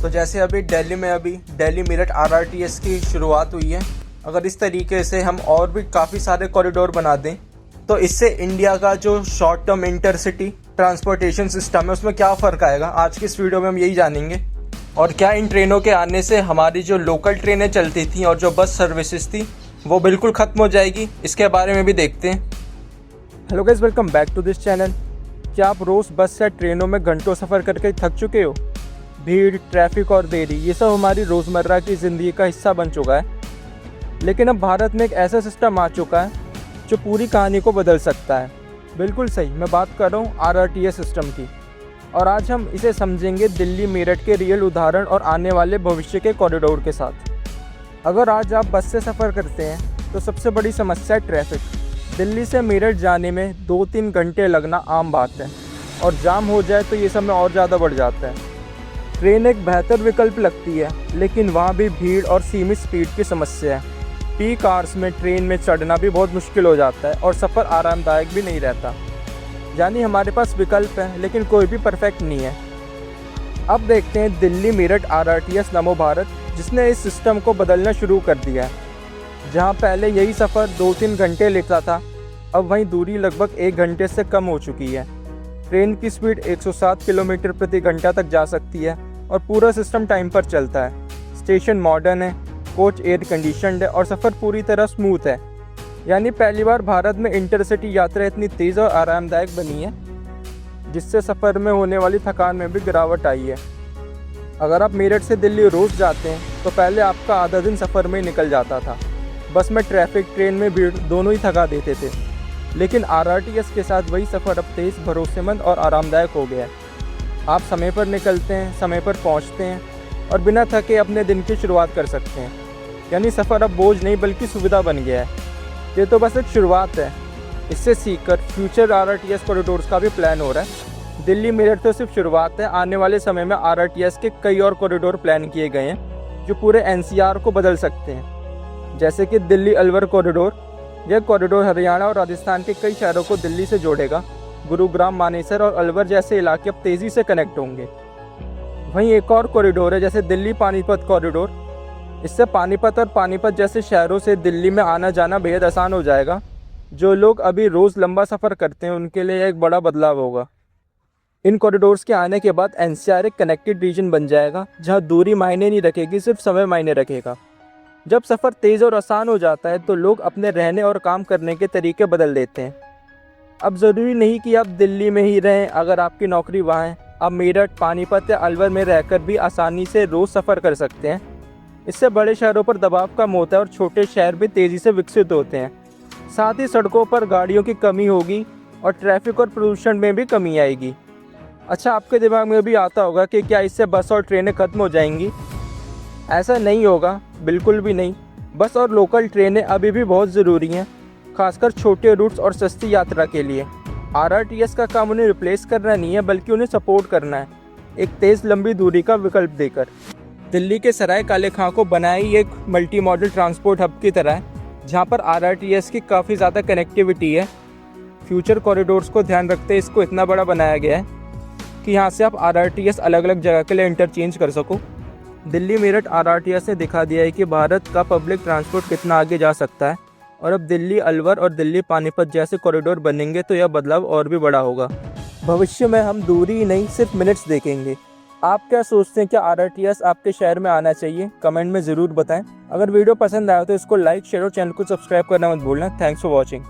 तो जैसे अभी दिल्ली मेरठ RRTS की शुरुआत हुई है, अगर इस तरीके से हम और भी काफ़ी सारे कॉरिडोर बना दें तो इससे इंडिया का जो short term intercity transportation system है उसमें क्या फ़र्क आएगा। आज की इस वीडियो में हम यही जानेंगे। और क्या इन ट्रेनों के आने से हमारी जो लोकल ट्रेनें चलती थी और जो बस सर्विसेज थी वो बिल्कुल ख़त्म हो जाएगी, इसके बारे में भी देखते हैं। Hello guys, welcome back to this channel. क्या आप रोज़ बस या ट्रेनों में घंटों सफ़र करके थक चुके हो? भीड़, ट्रैफिक और देरी, ये सब हमारी रोज़मर्रा की ज़िंदगी का हिस्सा बन चुका है। लेकिन अब भारत में एक ऐसा सिस्टम आ चुका है जो पूरी कहानी को बदल सकता है। बिल्कुल सही, मैं बात कर रहा हूँ RRTS सिस्टम की। और आज हम इसे समझेंगे दिल्ली मेरठ के रियल उदाहरण और आने वाले भविष्य के कॉरिडोर के साथ। अगर आज आप बस से सफ़र करते हैं तो सबसे बड़ी समस्या है ट्रैफिक। दिल्ली से मेरठ जाने में 2-3 घंटे लगना आम बात है, और जाम हो जाए तो ये समय और ज़्यादा बढ़ जाता है। ट्रेन एक बेहतर विकल्प लगती है, लेकिन वहाँ भी भीड़ और सीमित स्पीड की समस्या है। पीक आवर्स में ट्रेन में चढ़ना भी बहुत मुश्किल हो जाता है और सफ़र आरामदायक भी नहीं रहता। यानी हमारे पास विकल्प है, लेकिन कोई भी परफेक्ट नहीं है। अब देखते हैं दिल्ली मेरठ RRTS नमो भारत, जिसने इस सिस्टम को बदलना शुरू कर दिया है। जहाँ पहले यही सफ़र 2-3 घंटे लेता था, अब वहीं दूरी लगभग 1 घंटे से कम हो चुकी है। ट्रेन की स्पीड 107 किलोमीटर प्रति घंटा तक जा सकती है और पूरा सिस्टम टाइम पर चलता है। स्टेशन मॉडर्न है, कोच एयर कंडीशनड है और सफ़र पूरी तरह स्मूथ है। यानी पहली बार भारत में इंटरसिटी यात्रा इतनी तेज़ और आरामदायक बनी है, जिससे सफ़र में होने वाली थकान में भी गिरावट आई है। अगर आप मेरठ से दिल्ली रोज़ जाते हैं तो पहले आपका आधा दिन सफ़र में निकल जाता था। बस में ट्रैफिक, ट्रेन में भीड़ दोनों ही थका देते थे। लेकिन RRTS के साथ वही सफ़र अब तेज़, भरोसेमंद और आरामदायक हो गया है। आप समय पर निकलते हैं, समय पर पहुंचते हैं और बिना थके अपने दिन की शुरुआत कर सकते हैं। यानी सफ़र अब बोझ नहीं बल्कि सुविधा बन गया है। ये तो बस एक शुरुआत है। इससे सीखकर फ्यूचर RRTS कॉरिडोर्स का भी प्लान हो रहा है। दिल्ली मेरठ तो सिर्फ शुरुआत है, आने वाले समय में RRTS के कई और कॉरिडोर प्लान किए गए हैं जो पूरे NCR को बदल सकते हैं। जैसे कि दिल्ली अलवर कॉरिडोर। यह कॉरिडोर हरियाणा और राजस्थान के कई शहरों को दिल्ली से जोड़ेगा। गुरुग्राम, मानेसर और अलवर जैसे इलाके अब तेज़ी से कनेक्ट होंगे। वहीं एक और कॉरिडोर है जैसे दिल्ली पानीपत कॉरिडोर। इससे पानीपत और पानीपत जैसे शहरों से दिल्ली में आना जाना बेहद आसान हो जाएगा। जो लोग अभी रोज़ लंबा सफ़र करते हैं उनके लिए एक बड़ा बदलाव होगा। इन कॉरिडोर्स के आने के बाद NCR एक कनेक्टेड रीजन बन जाएगा, जहां दूरी मायने नहीं रखेगी, सिर्फ समय मायने रखेगा। जब सफ़र तेज़ और आसान हो जाता है तो लोग अपने रहने और काम करने के तरीके बदल देते हैं। अब ज़रूरी नहीं कि आप दिल्ली में ही रहें। अगर आपकी नौकरी वहाँ है, आप मेरठ, पानीपत या अलवर में रहकर भी आसानी से रोज़ सफ़र कर सकते हैं। इससे बड़े शहरों पर दबाव कम होता है और छोटे शहर भी तेज़ी से विकसित होते हैं। साथ ही सड़कों पर गाड़ियों की कमी होगी और ट्रैफिक और प्रदूषण में भी कमी आएगी। अच्छा, आपके दिमाग में भी आता होगा कि क्या इससे बस और ट्रेनें ख़त्म हो जाएंगी? ऐसा नहीं होगा, बिल्कुल भी नहीं। बस और लोकल ट्रेनें अभी भी बहुत ज़रूरी हैं, खासकर छोटे रूट्स और सस्ती यात्रा के लिए। RRTS का काम उन्हें रिप्लेस करना नहीं है, बल्कि उन्हें सपोर्ट करना है, एक तेज़ लंबी दूरी का विकल्प देकर। दिल्ली के सराय काले खां को बनाई एक मल्टी मॉडल ट्रांसपोर्ट हब की तरह है, जहाँ पर RRTS की काफ़ी ज़्यादा कनेक्टिविटी है। फ्यूचर कॉरिडोर्स को ध्यान रखते इसको इतना बड़ा बनाया गया है कि यहाँ से आप RRTS अलग अलग जगह के लिए इंटरचेंज कर सको। दिल्ली मेरठ RRTS ने दिखा दिया है कि भारत का पब्लिक ट्रांसपोर्ट कितना आगे जा सकता है, और अब दिल्ली अलवर और दिल्ली पानीपत जैसे कॉरिडोर बनेंगे तो यह बदलाव और भी बड़ा होगा। भविष्य में हम दूरी नहीं, सिर्फ मिनट्स देखेंगे। आप क्या सोचते हैं, क्या RRTS आपके शहर में आना चाहिए? कमेंट में ज़रूर बताएं। अगर वीडियो पसंद आया तो इसको लाइक, शेयर और चैनल को सब्सक्राइब करना मत भूलना। Thanks for watching.